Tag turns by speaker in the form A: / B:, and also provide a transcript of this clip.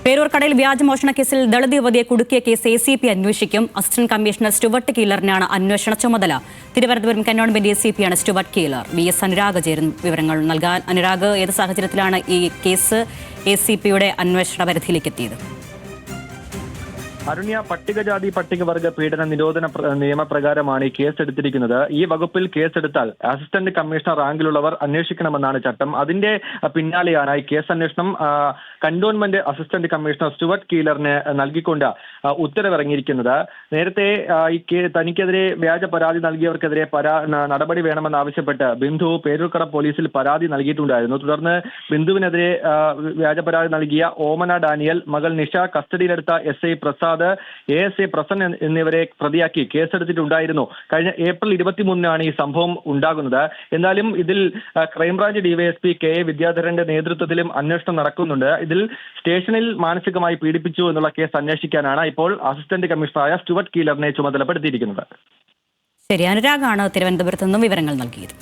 A: പേരൂർക്കടയിൽ വ്യാജമോഷണ കേസിൽ ദളിത് യുവതിയെ കുടുക്കിയ case ACP അന്വേഷിക്കും. അസിസ്റ്റന്റ് കമ്മീഷണർ സ്റ്റുവർട്ട് കീലറിനാണ് അന്വേഷണ ചുമതല. തിരുവനന്തപുരം കന്റോൺമെന്റ് ACP ആണ് സ്റ്റുവർട്ട് കീലർ. VS അനുരാഗ് ചേരുന്നു വിവരങ്ങൾ നൽകാൻ. അനുരാഗ്, ഏത് സാഹചര്യത്തിലാണ് ഈ കേസ് ACPയുടെ അന്വേഷണ പരിധിയിലേക്ക് എത്തിയത്?
B: അരുണ്യ, പട്ടികജാതി പട്ടികവർഗ പീഡന നിരോധന നിയമപ്രകാരമാണ് ഈ കേസ് എടുത്തിരിക്കുന്നത്. ഈ വകുപ്പിൽ കേസെടുത്താൽ അസിസ്റ്റന്റ് കമ്മീഷണർ റാങ്കിലുള്ളവർ അന്വേഷിക്കണമെന്നാണ് ചട്ടം. അതിന്റെ പിന്നാലെയാണ് ഈ കേസ് അന്വേഷണം കന്റോൺമെന്റ് അസിസ്റ്റന്റ് കമ്മീഷണർ സ്റ്റുവർട്ട് കീലറിന് നൽകിക്കൊണ്ട് ഉത്തരവിറങ്ങിയിരിക്കുന്നത്. നേരത്തെ തനിക്കെതിരെ വ്യാജ പരാതി നൽകിയവർക്കെതിരെ നടപടി വേണമെന്നാവശ്യപ്പെട്ട് ബിന്ദു പേരൂർക്കട പോലീസിൽ പരാതി നൽകിയിട്ടുണ്ടായിരുന്നു. തുടർന്ന് ബിന്ദുവിനെതിരെ വ്യാജ പരാതി നൽകിയ ഓമന ഡാനിയൽ, മകൾ നിഷ, കസ്റ്റഡിയിലെടുത്ത SI പ്രസാദ്, ASA പ്രസന്ന എന്നിവരെ പ്രതിയാക്കി കേസെടുത്തിട്ടുണ്ടായിരുന്നു. കഴിഞ്ഞ ഏപ്രിൽ 23-നാണ് ഈ സംഭവം ഉണ്ടാകുന്നത്. എന്നാലും ഇതിൽ ക്രൈംബ്രാഞ്ച് DYSP KA വിദ്യാധരന്റെ നേതൃത്വത്തിലും അന്വേഷണം നടക്കുന്നുണ്ട്. ഇതിൽ സ്റ്റേഷനിൽ മാനസികമായി പീഡിപ്പിച്ചു എന്നുള്ള കേസ് അന്വേഷിക്കാനാണ് ഇപ്പോൾ അസിസ്റ്റന്റ് കമ്മീഷണറായ സ്റ്റുവർട്ട് കീലറിനെ ചുമതലപ്പെടുത്തിയിരിക്കുന്നത്.
A: ശരി, അനുരാഗാണ് തിരുവനന്തപുരത്ത് നിന്നും വിവരങ്ങൾ നൽകിയത്.